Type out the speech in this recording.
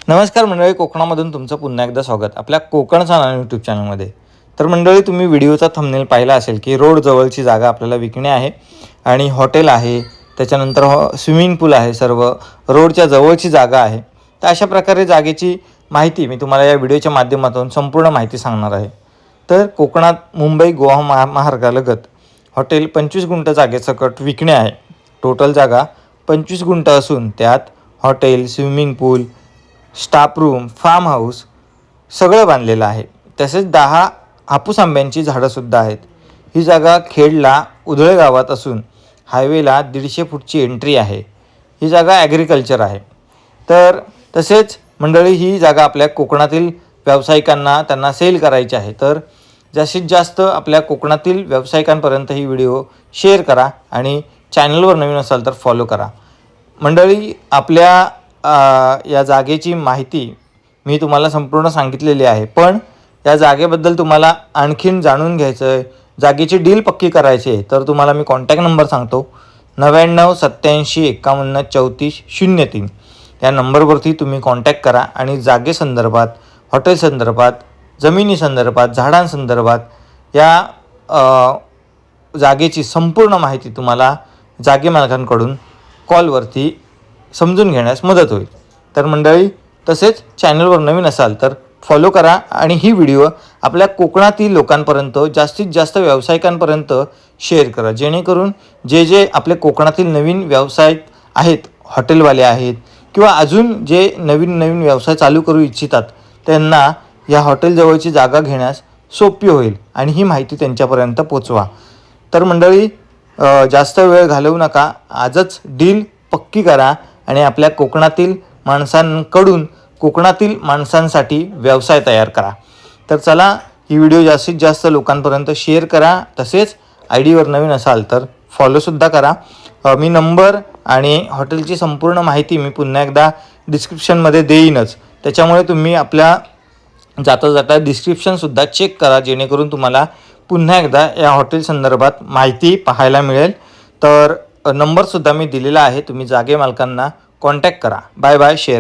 नमस्कार मंडळी, कोकणामधून तुमचं पुन्हा एकदा स्वागत आपल्या कोकणचा नाना यूट्यूब चॅनलमध्ये. तर मंडळी, तुम्ही व्हिडिओचा थंबनेल पाहिला असेल की रोड जवळची जागा आपल्याला विकणे आहे आणि हॉटेल आहे, त्याच्यानंतर स्विमिंग पूल आहे, सर्व रोडच्या जवळची जागा आहे. तर अशा प्रकारे जागेची माहिती मी तुम्हाला या व्हिडिओच्या माध्यमातून संपूर्ण माहिती सांगणार आहे. तर कोकणात मुंबई गोवा महामार्गालगत हॉटेल 25 गुंठ जागेसकट विकणे आहे. टोटल जागा 25 गुंठ असून त्यात हॉटेल, स्विमिंग पूल, स्टाफ रूम, फार्म हाऊस सगळं बांधलेलं आहे. तसेच 10 हापूस आंब्यांची झाडंसुद्धा आहेत. ही जागा खेडला उधळे गावात असून हायवेला 150 फूटची एंट्री आहे. ही जागा ॲग्रिकल्चर आहे. तर तसेच मंडळी, ही जागा आपल्या कोकणातील व्यावसायिकांना त्यांना सेल करायची आहे. तर जास्तीत जास्त आपल्या कोकणातील व्यावसायिकांपर्यंत ही व्हिडिओ शेअर करा आणि चॅनलवर नवीन असाल तर फॉलो करा. मंडळी, आपल्या या जागेची माहिती मी तुम्हाला संपूर्ण सांगितलेली आहे, पण या जागेबद्दल तुम्हाला आणखीन जाणून घ्यायचं आहे, जागेची डील पक्की करायची आहे, तर तुम्हाला मी कॉन्टॅक्ट नंबर सांगतो. 9987513403 या नंबरवरती तुम्ही कॉन्टॅक्ट करा आणि जागेसंदर्भात, हॉटेलसंदर्भात, जमिनीसंदर्भात, झाडांसंदर्भात या जागेची संपूर्ण माहिती तुम्हाला जागे मालकांकडून कॉलवरती समजून घेण्यास मदत होईल. तर मंडळी, तसेच चॅनलवर नवीन असाल तर फॉलो करा आणि ही व्हिडिओ आपल्या कोकणातील लोकांपर्यंत, जास्तीत जास्त व्यावसायिकांपर्यंत शेअर करा, जेणेकरून जे आपले कोकणातील नवीन व्यवसाय आहेत, हॉटेलवाले आहेत किंवा अजून जे नवीन व्यवसाय चालू करू इच्छितात, त्यांना या हॉटेलजवळची जागा घेण्यास सोपी होईल आणि ही माहिती त्यांच्यापर्यंत पोचवा. तर मंडळी, जास्त वेळ घालवू नका, आजच डील पक्की करा आणि आपल्या कोकणातील माणसांकडून कोकणातील माणसांसाठी व्यवसाय तयार करा. तर चला, ही व्हिडिओ जास्तीत जास्त लोकांपर्यंत शेअर करा. तसेच आयडीवर नवीन असाल तर फॉलोसुद्धा करा. मी नंबर आणि हॉटेलची संपूर्ण माहिती मी पुन्हा एकदा डिस्क्रिप्शनमध्ये देईनच. त्याच्यामुळे तुम्ही आपल्या जाता डिस्क्रिप्शनसुद्धा चेक करा, जेणेकरून तुम्हाला पुन्हा एकदा या हॉटेल संदर्भात माहिती पाहायला मिळेल. तर नंबरसुद्धा मी दिलेला आहे, तुम्ही जागे मालकांना कॉन्टॅक्ट करा. Bye bye, share.